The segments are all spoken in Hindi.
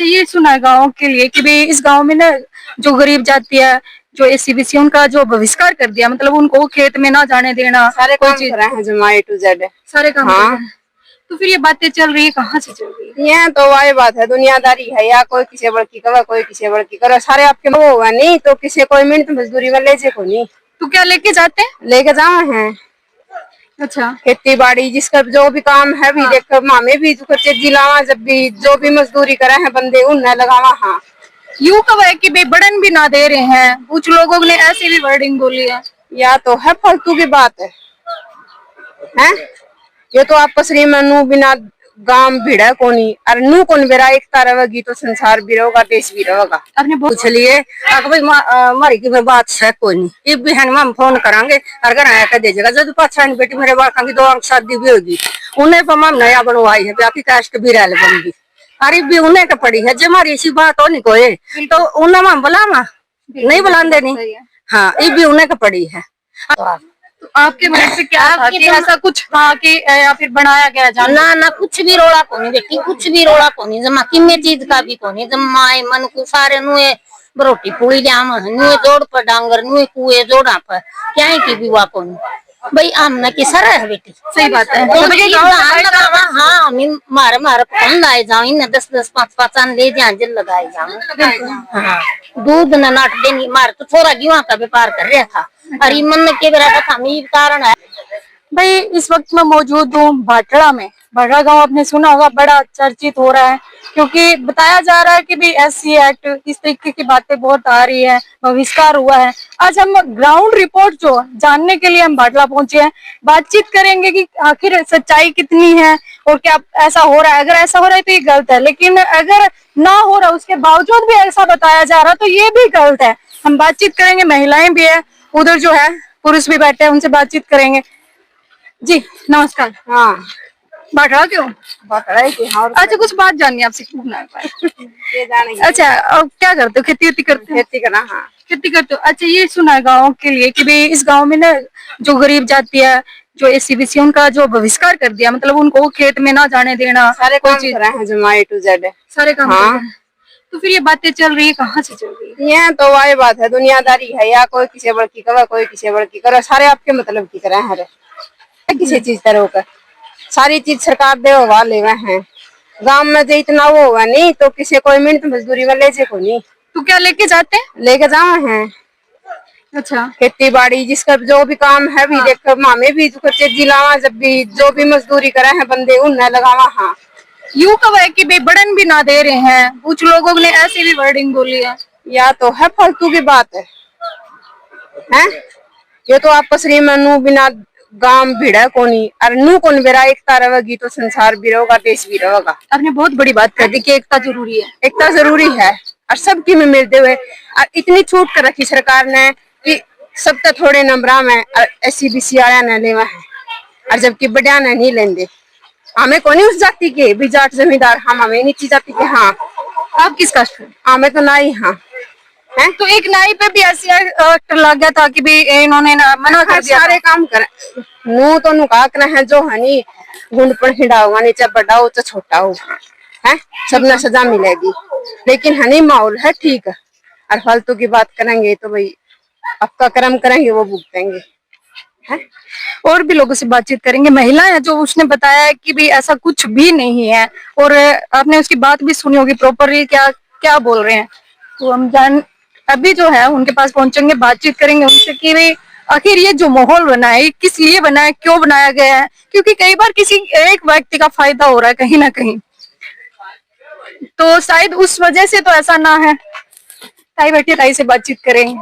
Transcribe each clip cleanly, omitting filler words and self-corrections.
अच्छा, ये सुना है गाँव के लिए कि भाई इस गाँव में ना जो गरीब जाति है, जो एससीबीसी, उनका जो बहिष्कार कर दिया, मतलब उनको खेत में ना जाने देना, सारे कोई काम चीज कर रहे हैं जो A to Z सारे काम कर हाँ। रहे हैं। तो फिर ये बातें चल रही है, कहाँ से चल रही है? ये तो वही बात है, दुनियादारी है या कोई किसी बड़की करे, कोई किसी बड़की करे, सारे आपके वो होगा नहीं तो किसी कोई मिनट मजदूरी में ले जे को नहीं। तो क्या लेके जाते हैं? लेके जाओ हैं। अच्छा, खेती बाड़ी जिसका जो भी काम है भी देख मामे भी जिलावा, जब भी जो भी मजदूरी करे हैं बंदे उन लगावा। हाँ, यूं कब है कि भाई बर्डन भी ना दे रहे हैं, कुछ लोगों ने ऐसी भी वर्डिंग बोली है। या तो है फालतू की बात है। ये तो आप पसरी मनु बिना गांव भिड़ा कोनी और नू कौन बेरा एकता रहेगी तो संसार भी रहेगा, देश भी रहेगा। आपने पूछ लिए मारी की बात है कोई नहीं, ये भी है हम फोन करांगे अगर आया कर दीजिएगा। जब पाछा बेटी मेरे बालका की 2 अंक शादी भी होगी, उन्हें पर हम नया बनवाई है, बाकी कास्ट भी रह बन अरे भी उन्हें का पड़ी है। जब हमारी ऐसी बात हो नहीं कोई तो उन्हें हम बुलावा नहीं बुलाते नहीं। हाँ, ये भी उन्हें का पड़ी है। तो आपके मन से क्या था कि ऐसा कुछ था कि या फिर बनाया गया जान? ना ना कुछ भी रोड़ा कोनी बेटी, कुछ भी रोड़ा कोनी, जमा किन्ने चीज का भी कोनी। जमा मन को सारे नुए रोटी पूरी जाम नुए जोड़ पर डांगर नुए कुए जोड़ा पर क्या है की भी हुआ कोनी भाई। आमना की सर है बेटी, सही बात है। तो ये हाँ हम मारे मारे कौन लाए जाऊं इन 10-10 5-5 आन ले जा जल लगाए जाऊं। हाँ, दूध न नाट देनी मार तो थोड़ा गेहूं का व्यापार कर रहा था। अरे मन के बेरा था मी कारण है भाई। इस वक्त मैं मौजूद हूँ भाटड़ा में। भाटड़ा गांव आपने सुना होगा, बड़ा चर्चित हो रहा है क्योंकि बताया जा रहा है कि भाई एससी एक्ट, इस तरीके की बातें बहुत आ रही है, बहिष्कार हुआ है। आज हम ग्राउंड रिपोर्ट जो जानने के लिए हम भाटड़ा पहुंचे हैं, बातचीत करेंगे कि आखिर सच्चाई कितनी है और क्या ऐसा हो रहा है। अगर ऐसा हो रहा है तो ये गलत है, लेकिन अगर ना हो रहा उसके बावजूद भी ऐसा बताया जा रहा तो ये भी गलत है। हम बातचीत करेंगे, महिलाएं भी है उधर जो है, पुरुष भी बैठे हैं, उनसे बातचीत करेंगे। जी नमस्कार। हाँ, भाटड़ा क्यों? भाटड़ा की। हाँ, अच्छा, कुछ बात जाननी है आपसे, पूछना है। अच्छा, अब क्या करते हो? खेती वेती करते हो? खेती करना। हाँ, खेती करते हो। अच्छा, ये सुना है गाँव के लिए कि भाई इस गाँव में ना जो गरीब जाति है, जो एससीबीसी, उनका जो बहिष्कार कर दिया, मतलब उनको खेत में ना जाने देना, सारे कोई काम चीज कर रहे हैं जो A to Z सारे काम कर हाँ। रहे हैं। तो फिर ये बातें चल रही है, कहाँ से चल रही है? ये तो वही बात है, दुनियादारी है या कोई किसी बड़की करे, कोई किसी बड़की करे, सारे आपके मतलब की करे हैं। किसी चीज तरह का सारी चीज सरकार दे वाले हैं। गांव में जो इतना वो होगा नहीं तो किसी कोई मिनट मजदूरी में ले जे को नहीं। तो क्या लेके जाते हैं? लेके जाओ हैं। अच्छा, खेती बाड़ी जिसका जो भी काम है भी देख मामे भी जिलावा, जब भी जो भी मजदूरी करे हैं बंदे उन लगावा। हाँ, यूं कब है कि भाई बर्डन भी ना दे रहे हैं, कुछ लोगों ने ऐसी भी वर्डिंग बोली है। या तो है फालतू की बात है। ये तो आप पसरी मनु बिना गांव भिड़ा कोनी और नू कौन बेरा एकता रहेगी तो संसार भी रहेगा, देश भी रहेगा। आपने बहुत बड़ी बात कर दी कि एकता जरूरी है। एकता जरूरी है और सबकी में मिलते हुए। और इतनी छूट कर रखी सरकार ने कि सब तो थोड़े नंबरा में एससीबीसी आया न लेवा है और जबकि बढ़िया नहीं लेंगे। हमें कौन उस जाति के भी जाट जमींदार, हम हमें नीची जाति के। हाँ, आप किस कास्ट? हमें तो नहीं। हाँ है तो एक नाई पे भी ऐसी एक्ट लग गया था कि भी इन्होंने मना कर दिया। सारे काम कर नू तो नुकाकना है जो हनी गुंड पर हिड़ा होगा, नीचे बड़ा हो तो छोटा हो है, सबने सजा मिलेगी। लेकिन हनी माहौल है ठीक है और फालतू की बात करेंगे तो भाई आपका कर्म करेंगे वो भुगतेंगे। और भी लोगों से बातचीत करेंगे। महिला है जो उसने बताया है कि भी ऐसा कुछ भी नहीं है और आपने उसकी बात भी सुनी होगी प्रॉपरली क्या क्या बोल रहे हैं। तो हम अभी जो है उनके पास पहुंचेंगे, बातचीत करेंगे उनसे कि भाई आखिर ये जो माहौल बना है किस लिए बना है, क्यों बनाया गया है, क्योंकि कई बार किसी एक व्यक्ति का फायदा हो रहा है कहीं ना कहीं, तो शायद उस वजह से तो ऐसा ना है। ताई बैठिए, ताई से बातचीत करेंगे।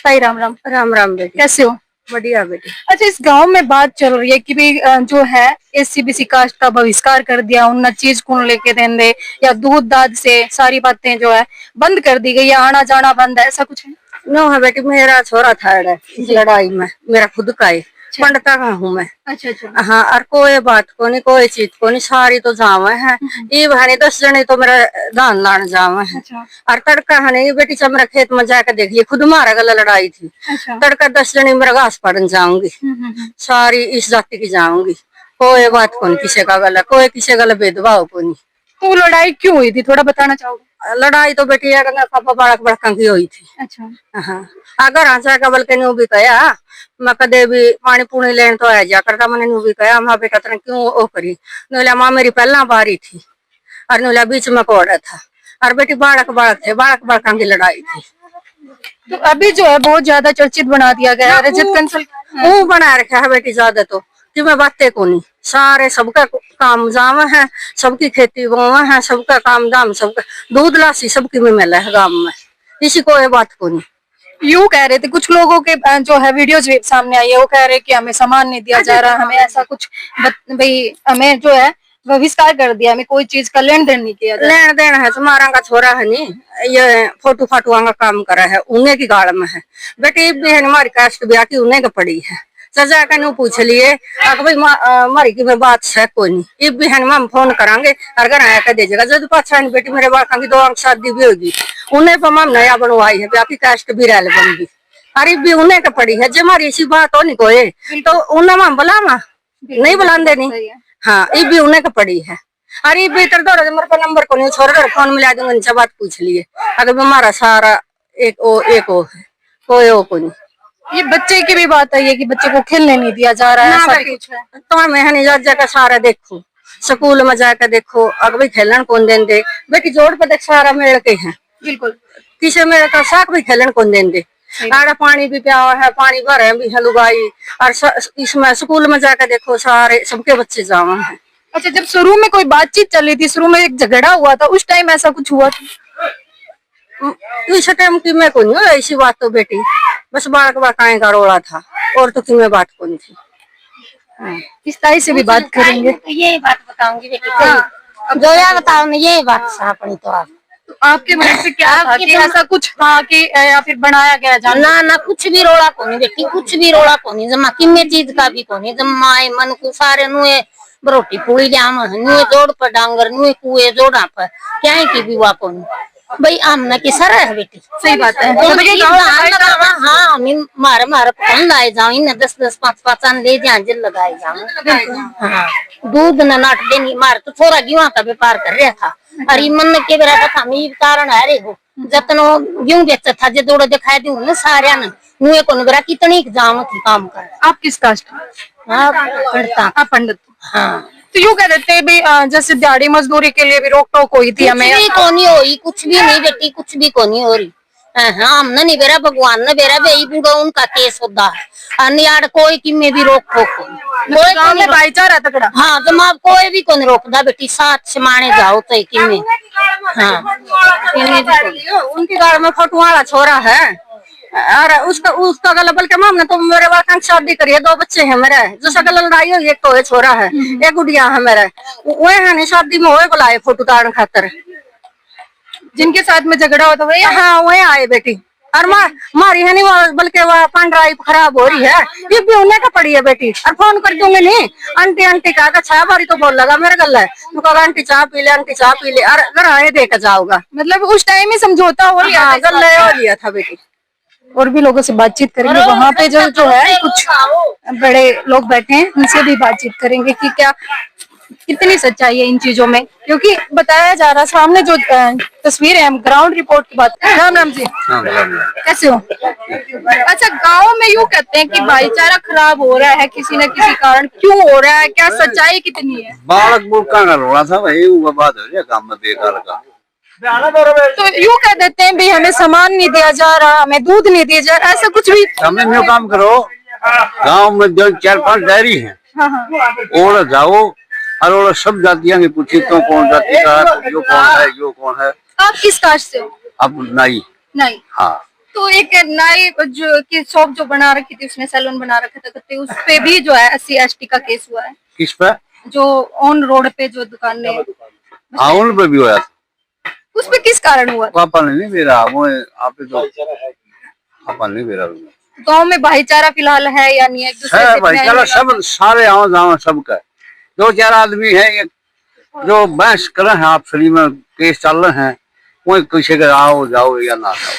ताई राम राम। राम राम बेटी, कैसे हो? बढ़िया बेटी। अच्छा, इस गांव में बात चल रही है कि भी जो है एससीबीसी कास्ट का बहिष्कार कर दिया, उन चीज कौन लेके देंगे या दूध दाद से सारी बातें जो है बंद कर दी गई या आना जाना बंद है, ऐसा कुछ है? नो है बेटी, मेरा छोरा था इस लड़ाई में, मेरा खुद का है। पंडता का हूँ मैं। अच्छा। हाँ, और कोई बात को नहीं, कोई चीज को नहीं, सारी तो जावे है। ये भाने 10 जने तो मेरा धान लाने जावे है। और तड़का है बेटी सब मेरा खेत में जाकर देखिए, खुद मारा गला लड़ाई थी। तड़का 10 जने मेरा घास पड़न जाऊंगी, सारी इस जाति की जाऊंगी। कोई बात को नहीं, किसी का गला कोई किसी गला भेदभाव को नहीं। तो लड़ाई क्यों हुई थी, थोड़ा बताना चाहोगे? लड़ाई तो बेटी अगर पापा बालक बड़का की हुई थी। अच्छा। हाँ अगर हाँ कबल के न्यू भी कया मैं कदे भी पानी पुणी लेन तो आ जा करता मैंने न्यू भी कया माँ बेटा तेने क्यों ओ करी नोला माँ मेरी पहला बारी थी और नोला बीच में कोड़ा था और बेटी बालक बालक थे बालक बड़का की लड़ाई थी। तो अभी जो है बहुत ज्यादा चर्चित बना दिया गया है रजत कंसल। वो बना रखा है बेटी ज्यादा तो कि मैं बातें को नहीं सारे सबका काम जाम है सबकी खेती बावा है सबका काम दाम सबका दूध लासी सबकी में मिला है गांव में किसी को ये बात को नहीं। यूं कह रहे थे कुछ लोगों के जो है वीडियोज सामने आई है, वो कह रहे हैं कि हमें सामान नहीं दिया जा रहा, हमें ऐसा कुछ भाई हमें जो है बहिष्कार कर दिया, हमें कोई चीज का लेन देन नहीं किया जा रहा। लेन देन है तुम्हारा का छोरा है नी ये फोटो फाटुआ का काम करा है उन्हें की गाड़ में है बेटी भी है हमारी कास्ट ब्याह की उन्हें का पड़ी है सजा का नु पूछ लिए भाई मारी की बात है कोई नहीं ये भी है हम फोन करांगे अगर आया कर दीजिएगा जब पाछा बेटी मेरे बालका की 2 अंक शादी भी होगी उन्हें पर हम नया बनवाई है ब्याह की कास्ट भी रह बन अरे भी उन्हें का पड़ी है जो हमारी ऐसी बात हो नहीं कोई तो उन्हें हम बुलावा नहीं बुलाते नहीं। हाँ ये भी उन्हें का पड़ी है अरे भीतर दौड़ मेरे पर नंबर को नहीं छोड़ फोन मिला दूंगा इनसे बात पूछ लिए अगर हमारा सारा एक है कोई ओ को नहीं। ये बच्चे की भी बात है कि बच्चे को खेलने नहीं दिया जा रहा है, ऐसा कुछ है। तो मैं नहीं जाकर सारा देखो स्कूल में जाकर देखो अगर भाई खेलन कौन दें दे बेटी जोड़ पे देख सारा मेड़ के हैं बिल्कुल किसे मेरे का साक भी खेलन कौन दें दे आड़ा पानी भी पिया है पानी भरे भी है लुगाई और इसमें स्कूल में जाकर देखो सारे सबके बच्चे जावा है। अच्छा, जब शुरू में कोई बातचीत चली थी, शुरू में एक झगड़ा हुआ था, उस टाइम ऐसा कुछ हुआ था? इस टाइम की मैं को नहीं ऐसी बात तो बेटी बस बालक बड़काए का रोला था और तो की बात को नहीं थी। इस ताई से भी बात करेंगे। यही बात बताऊंगी बेटी जो या बताओ ना यही बात अपनी तो आप आपके मन से क्या था कि ऐसा कुछ था कि या फिर बनाया गया जान? ना ना कुछ भी रोला को नहीं बेटी कुछ भी रोला को नहीं जमा किन्ने चीज का भी को नहीं जमा मन को सारे नुए रोटी पूरी जाम नुए जोड़ पर डांगर नुए कुए जोड़ा पर क्या है की भी वा को नहीं भाई आमना की सर है बेटी। सही बात है। हाँ मारे मारे कौन लाए जाओ इन 10-10 5-5 ले जल लगाए जाओ। हाँ दूध न नाट देनी मार तो थोड़ा गेहूं का व्यापार कर रहा था अरे मन के बेरा था मी कारण आ रहे हो जतनो गेहूं बेचता था जे दौड़ दिखाई दूं ना सारे न मुए को बेरा कितनी जाम थी काम कर। आप किस कास्ट? हाँ पंडित। आप पंडित। हाँ तो यूँ कह देते हैं भी जैसे दिहाड़ी मजदूरी के लिए भी रोक टोक हुई थी हमें? कुछ भी कोनी हुई कुछ भी नहीं बेटी कुछ भी कोनी हो रही। हाँ हमने नहीं बेरा भगवान ने बेरा बे बूढ़ा उनका केस होता है अन्य कोई की में भी रोक टोक कोई गांव में भाईचारा तगड़ा। हाँ जमा कोई भी कौन रोकदा बेटी साथ समाने जाओ तो कि में। हाँ उनकी गाड़ में फोटो वाला छोरा है और उसका गला बल्कि मामने तो मेरे बालक शादी करी है 2 बच्चे हैं मेरे जो सकल लड़ाई हुई एक तो है छोरा है एक गुड़िया है मेरे वो है नहीं शादी में वो बुलाए फोटो तारण खातर जिनके साथ में झगड़ा होता वही? हाँ वही आए बेटी और मारी है नहीं बल्कि वह पांडराई खराब हो रही है ये भी उन्हें का पड़ी है बेटी और फोन कर दूंगी नहीं आंटी आंटी कहा 6 बारी तो बोल लगा मेरे गल है तो कहा आंटी चाह पी ले और घर आए देकर जाओगा मतलब उस टाइम ही समझौता हो लिया था बेटी। और भी लोगों से बातचीत करेंगे वहाँ पे जो है कुछ बड़े लोग बैठे हैं उनसे भी बातचीत करेंगे कि क्या कितनी सच्चाई है इन चीजों में, क्योंकि बताया जा रहा सामने जो तस्वीर है, हम ग्राउंड रिपोर्ट की बात। राम राम जी, कैसे हो? अच्छा, गांव में यूँ कहते हैं कि भाईचारा खराब हो रहा है किसी न किसी कारण, क्यों हो रहा है, क्या सच्चाई कितनी है? बालक बुड़का का रोड़ा था भाई वो बात हो गया काम में बेकार का। तो यूँ कह देते हैं भाई हमें सामान नहीं दिया जा रहा, हमें दूध नहीं दिया जा रहा, ऐसा कुछ भी? हमें न्यू काम करो, गांव में जो 4-5 डायरी है और जाओ और सब जातियां की पूछी तो कौन जाति का है, जो कौन है। आप किस कास्ट से हो? अब नाई। नाई। हाँ। तो एक नाई जो की शॉप जो बना रखी थी, उसने सैलून बना रखा था, तो उस पे भी जो है SC/ST का केस हुआ है। किस पे? जो ऑन रोड पे जो दुकान है, उन पे भी हुआ था। उस पे किस कारण हुआ? पापा ने नहीं मेरा वो आप तो पापा नहीं मेरा। गांव में भाईचारा फिलहाल है या नहीं? है भाईचारा सब सारे आओ जाओ सबका। 2-4 आदमी है जो बहस कर रहे हैं आपसी में, केस चल रहे हैं, कोई किसी का आओ जाओ या ना जाओ,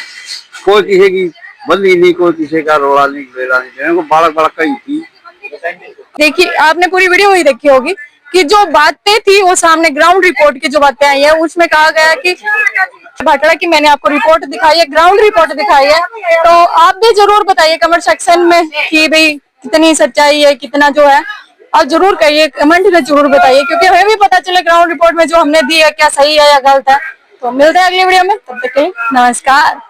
कोई किसी की बंदी नहीं, कोई किसी का रोड़ा नहीं बेड़ा नहीं, बालक बालक कही थी। देखिए, आपने पूरी वीडियो ही देखी होगी कि जो बातें थी वो सामने ग्राउंड रिपोर्ट की जो बातें आई है उसमें कहा गया है कि भाटड़ा की मैंने आपको रिपोर्ट दिखाई है, ग्राउंड रिपोर्ट दिखाई है, तो आप भी जरूर बताइए कमेंट सेक्शन में कि भाई कितनी सच्चाई है, कितना जो है आप जरूर कहिए, कमेंट में जरूर बताइए, क्योंकि हमें भी पता चले ग्राउंड रिपोर्ट में जो हमने दी है क्या सही है या गलत है। तो मिलते हैं अगली वीडियो में, तब तक के लिए नमस्कार।